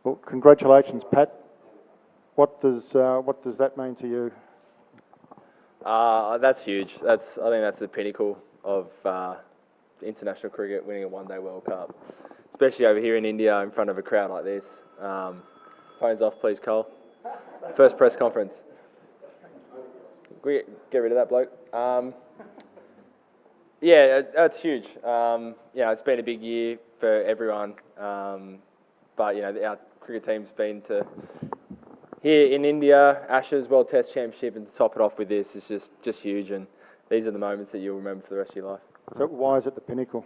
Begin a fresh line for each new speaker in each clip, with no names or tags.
Well, congratulations, Pat. What does that mean to you?
That's huge. I think that's the pinnacle of international cricket, winning a one-day World Cup, especially over here in India in front of a crowd like this. Phones off, please, Cole. First press conference. Get rid of that bloke. Yeah, that's huge. It's been a big year for everyone, but our cricket team's been to here in India, Ashes World Test Championship, and to top it off with this is just huge. And these are the moments that you'll remember for the rest of your life.
So why is it the pinnacle?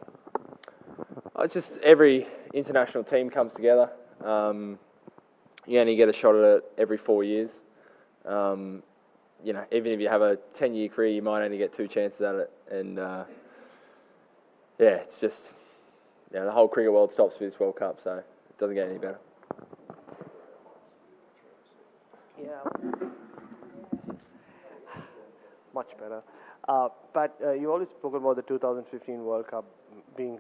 It's just every international team comes together. You only get a shot at it every 4 years. Even if you have a 10-year career, you might only get 2 chances at it. And it's just the whole cricket world stops for this World Cup, so it doesn't get any better.
Yeah, much better. But you always spoken about the 2015 World Cup being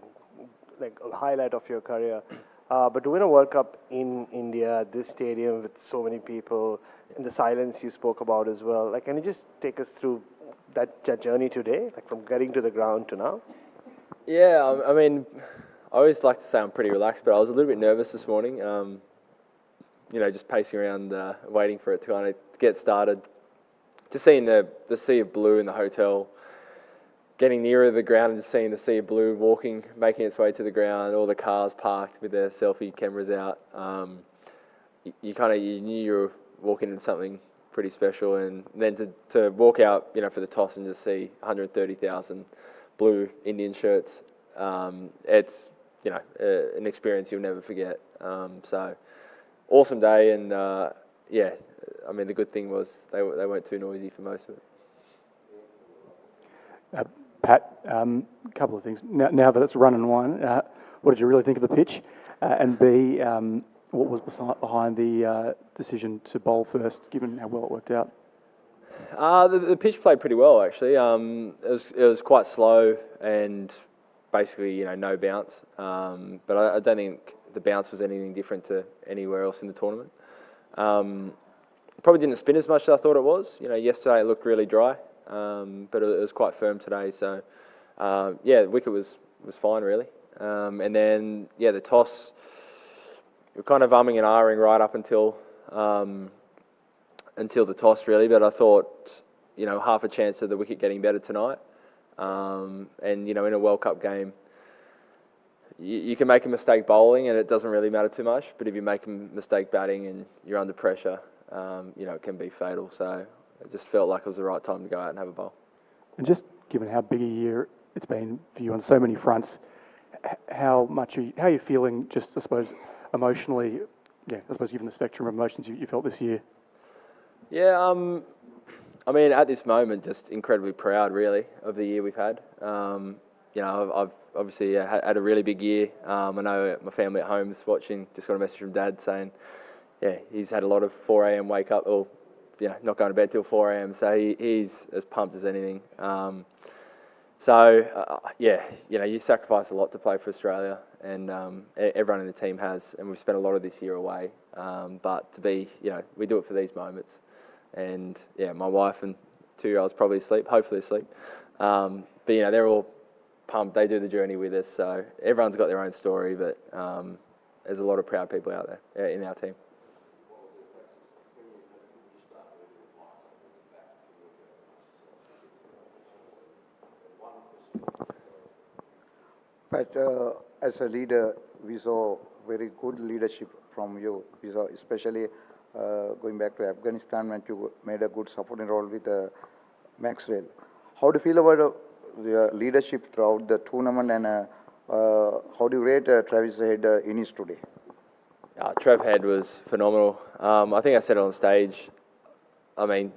like a highlight of your career. But to win a World Cup in India, this stadium with so many people, and the silence you spoke about as well, can you just take us through that journey today, from getting to the ground to now?
Yeah, I mean, I always like to say I'm pretty relaxed, but I was a little bit nervous this morning. Just pacing around, waiting for it to kind of get started. Just seeing the sea of blue in the hotel, getting nearer the ground and just seeing the sea of blue making its way to the ground, all the cars parked with their selfie cameras out. You knew you were walking into something pretty special, and then to walk out, for the toss and just see 130,000 blue Indian shirts, it's an experience you'll never forget. So awesome day, and the good thing was they weren't too noisy for most of it.
Pat, a couple of things. Now that it's run and won, what did you really think of the pitch? And B, what was behind the decision to bowl first, given how well it worked out?
The pitch played pretty well, actually. It was quite slow and basically, no bounce. But I don't think the bounce was anything different to anywhere else in the tournament. Probably didn't spin as much as I thought it was. Yesterday it looked really dry, but it was quite firm today. So, the wicket was fine, really. And then, the toss, we were kind of umming and ahhing right up until the toss, really. But I thought, half a chance of the wicket getting better tonight. And, in a World Cup game, you can make a mistake bowling and it doesn't really matter too much. But if you make a mistake batting and you're under pressure, it can be fatal. So it just felt like it was the right time to go out and have a bowl.
And just given how big a year it's been for you on so many fronts, how are you feeling, just, I suppose, emotionally, given the spectrum of emotions you felt this year?
Yeah, at this moment, just incredibly proud, really, of the year we've had. I've obviously had a really big year. I know my family at home is watching. Just got a message from Dad saying, he's had a lot of 4 a.m. wake up, or not going to bed till 4 a.m. So he's as pumped as anything. You sacrifice a lot to play for Australia, and everyone in the team has, and we've spent a lot of this year away. But to be, we do it for these moments. And my wife and 2-year-olds probably asleep, hopefully asleep. But they're all pumped. They do the journey with us. So everyone's got their own story, but there's a lot of proud people out there in our team.
But as a leader, we saw very good leadership from you. We saw especially going back to Afghanistan when you made a good supporting role with Maxwell. How do you feel about your leadership throughout the tournament, and how do you rate Travis Head innings today?
Trev Head was phenomenal. I think I said it on stage. I think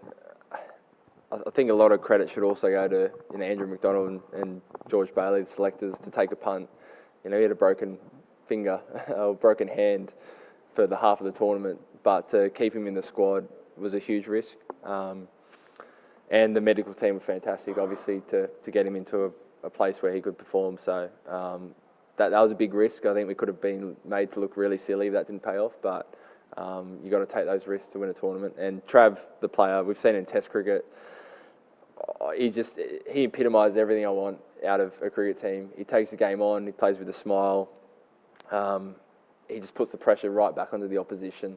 a lot of credit should also go to Andrew McDonald and George Bailey, the selectors, to take a punt. He had a broken finger or broken hand for the half of the tournament, but to keep him in the squad was a huge risk. And the medical team were fantastic, obviously, to get him into a place where he could perform. So, that was a big risk. I think we could have been made to look really silly if that didn't pay off, but you got to take those risks to win a tournament. And Trav, the player, we've seen in Test cricket, he epitomised everything I want out of a cricket team. He takes the game on, he plays with a smile. He just puts the pressure right back onto the opposition,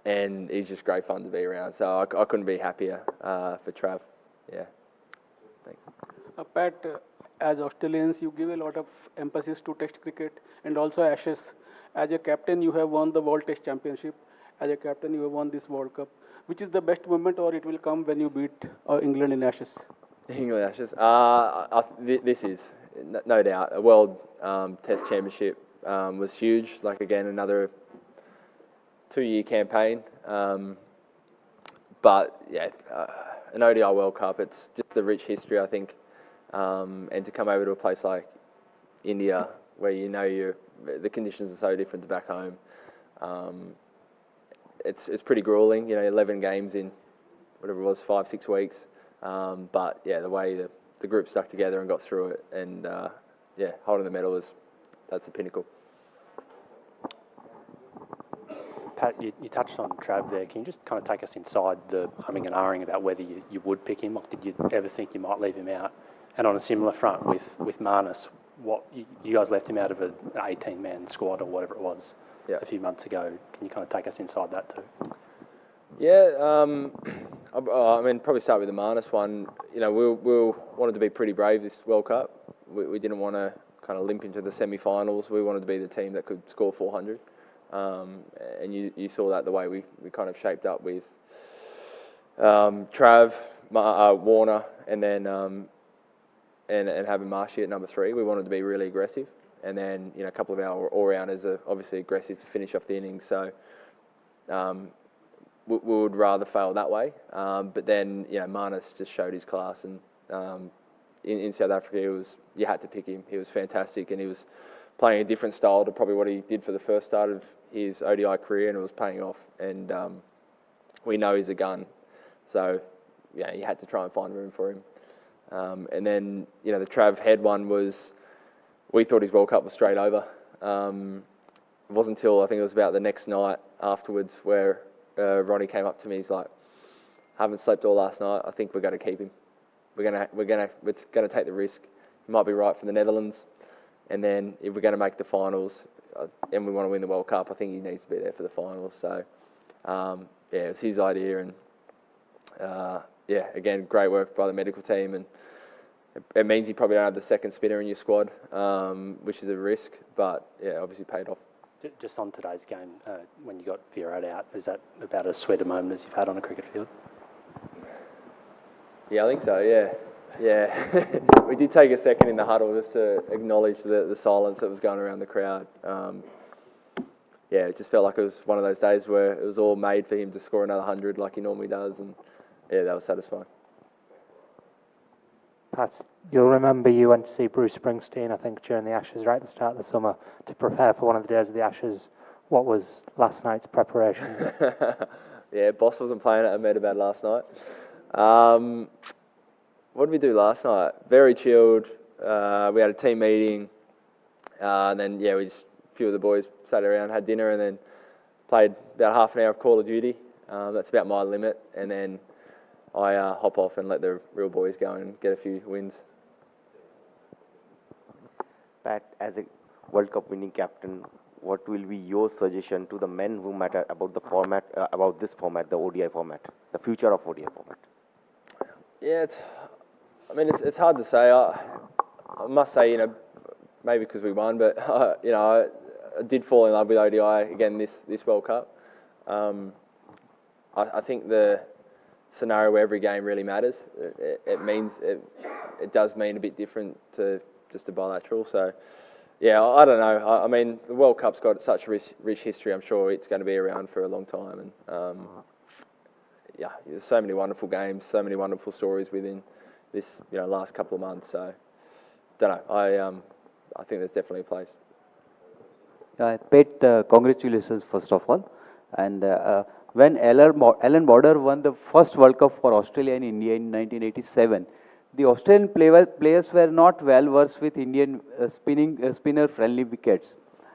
and he's just great fun to be around. So I couldn't be happier for Trav. Yeah. Thanks.
Pat, as Australians, you give a lot of emphasis to Test cricket and also Ashes. As a captain, you have won the World Test Championship. As a captain, you have won this World Cup. Which is the best moment, or it will come when you beat England in Ashes?
England Ashes. This is no doubt a World Test Championship was huge. Like again, another 2-year campaign. But yeah, an ODI World Cup. It's just the rich history, I think, and to come over to a place like India, where you know the conditions are so different to back home. It's pretty grueling. You know, 11 games in whatever it was, 5-6 weeks. But yeah, the way the group stuck together and got through it, and yeah, holding the medal that's the pinnacle.
Pat, you touched on Trav there. Can you just kind of take us inside the humming and ahhing about whether you would pick him, or did you ever think you might leave him out? And on a similar front with Marnus, you guys left him out of an 18-man squad or whatever it was a few months ago. Can you kind of take us inside that too?
Yeah, I mean, probably start with the Marnus one. You know, we wanted to be pretty brave this World Cup. We didn't want to kind of limp into the semi-finals. We wanted to be the team that could score 400. And you saw that the way we kind of shaped up with Trav, Warner, and then and having Marshy at number 3. We wanted to be really aggressive, and then a couple of our all-rounders are obviously aggressive to finish off the innings. So we would rather fail that way. But then Marnus just showed his class, and in South Africa you had to pick him. He was fantastic, and he was playing a different style to probably what he did for the first start of his ODI career, and it was paying off. And we know he's a gun, so yeah, you had to try and find room for him. And then the Trav Head one was, we thought his World Cup was straight over. It wasn't until I think it was about the next night afterwards where Ronnie came up to me. He's like, "Haven't slept all last night. I think we're going to keep him. We're going to take the risk. He might be right for the Netherlands, and then if we're going to make the finals and we want to win the World Cup, I think he needs to be there for the finals." So yeah, it was his idea, and yeah, again, great work by the medical team, and it means you probably don't have the second spinner in your squad, which is a risk, but yeah, obviously paid off.
Just on today's game, when you got Virat out, is that about as sweet a moment as you've had on a cricket field?
Yeah, I think so, yeah. We did take a second in the huddle just to acknowledge the silence that was going around the crowd. Yeah, it just felt like it was one of those days where it was all made for him to score another 100 like he normally does, and yeah, that was satisfying.
Pat, you'll remember you went to see Bruce Springsteen, I think, during the Ashes, right at the start of the summer, to prepare for one of the days of the Ashes. What was last night's preparation?
Yeah, boss wasn't playing at Ahmedabad last night. What did we do last night? Very chilled. We had a team meeting, and then a few of the boys sat around, had dinner, and then played about half an hour of Call of Duty. That's about my limit, and then I hop off and let the real boys go and get a few wins.
Pat, as a World Cup winning captain, what will be your suggestion to the men who matter about the format, about this format, the ODI format, the future of ODI format?
Yeah, it's hard to say. I must say, maybe because we won, but I did fall in love with ODI again this World Cup. I think the scenario where every game really matters. It does mean a bit different to just a bilateral. So, yeah, I don't know. I mean, the World Cup's got such a rich history. I'm sure it's going to be around for a long time. And yeah, there's so many wonderful games, so many wonderful stories within this last couple of months. So, don't know. I think there's definitely a place.
Pat, congratulations first of all. And when Alan Border won the first World Cup for Australia and India in 1987, the Australian players were not well versed with Indian spinner-friendly wickets.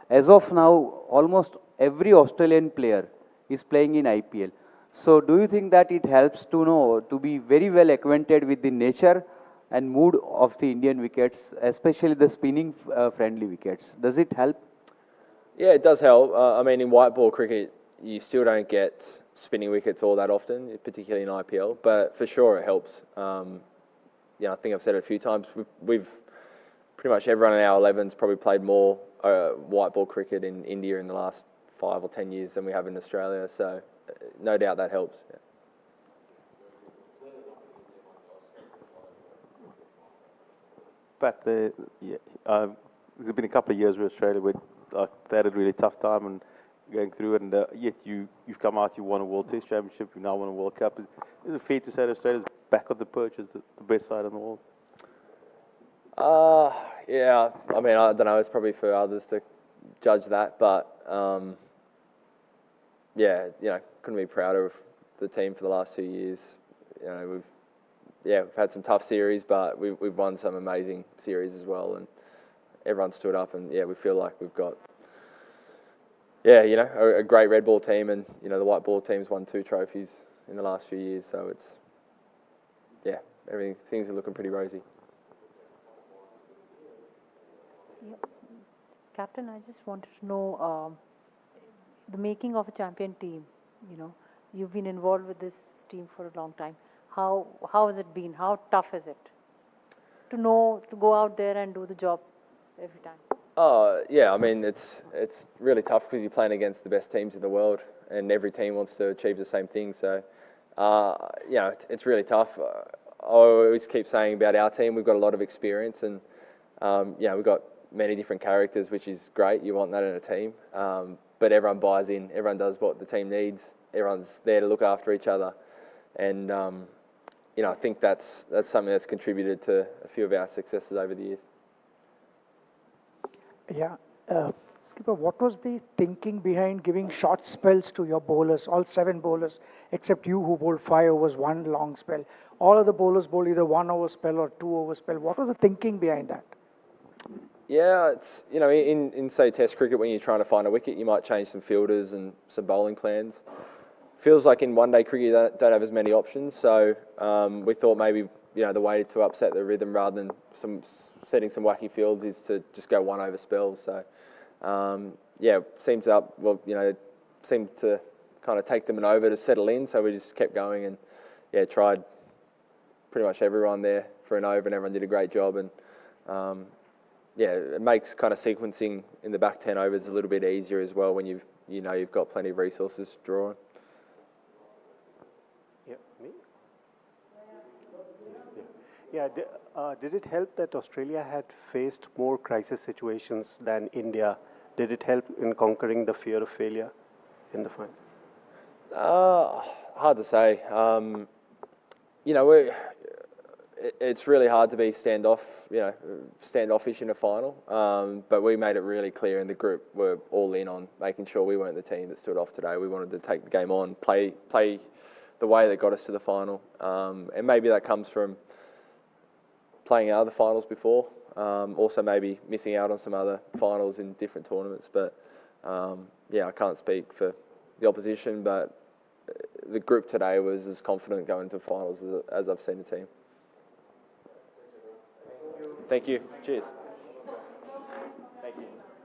As of now, almost every Australian player is playing in IPL. So, do you think that it helps to be very well acquainted with the nature and mood of the Indian wickets, especially the spinning-friendly wickets? Does it help?
Yeah, it does help. I mean, in white ball cricket, you still don't get spinning wickets all that often, particularly in IPL. But for sure, it helps. I think I've said it a few times. We've pretty much everyone in our 11's probably played more white ball cricket in India in the last 5 or 10 years than we have in Australia. So, no doubt that helps. Yeah.
Pat, there's been a couple of years where Australia they had a really tough time and going through it, and yet you've come out, you won a World Test Championship, you now won a World Cup. Is it fair to say that Australia's back on the perch as the best side in the world?
Yeah, I mean, I don't know, it's probably for others to judge that, but yeah, couldn't be prouder of the team for the last 2 years. We've had some tough series, but we've won some amazing series as well, and everyone stood up, and we feel like we've got a great red ball team, and the white ball team's won 2 trophies in the last few years, so it's things are looking pretty rosy.
Yep. Captain, I just wanted to know the making of a champion team. You've been involved with this team for a long time. How has it been? How tough is it to go out there and do the job every time?
Yeah, I mean, it's really tough because you're playing against the best teams in the world, and every team wants to achieve the same thing. So, it's really tough. I always keep saying about our team, we've got a lot of experience, and we've got many different characters, which is great. You want that in a team, but everyone buys in. Everyone does what the team needs. Everyone's there to look after each other, and I think that's something that's contributed to a few of our successes over the years.
Yeah. Skipper, what was the thinking behind giving short spells to your bowlers, all 7 bowlers, except you who bowled 5 overs, 1 long spell? All of the bowlers bowled either 1 over spell or 2 over spell. What was the thinking behind that?
Yeah, it's, in say Test cricket, when you're trying to find a wicket, you might change some fielders and some bowling plans. Feels like in one-day cricket you don't have as many options, so we thought maybe the way to upset the rhythm rather than setting some wacky fields is to just go 1 over spells. So seemed to kind of take them an over to settle in, so we just kept going and tried pretty much everyone there for an over, and everyone did a great job, and it makes kind of sequencing in the back 10 overs a little bit easier as well when you've got plenty of resources to draw on.
Yeah, did it help that Australia had faced more crisis situations than India? Did it help in conquering the fear of failure in the final?
Hard to say. It's really hard to be standoffish in a final. But we made it really clear in the group, we're all in on making sure we weren't the team that stood off today. We wanted to take the game on, play the way that got us to the final. And maybe that comes from playing other finals before, also maybe missing out on some other finals in different tournaments. But I can't speak for the opposition, but the group today was as confident going to finals as I've seen the team. Thank you. Cheers.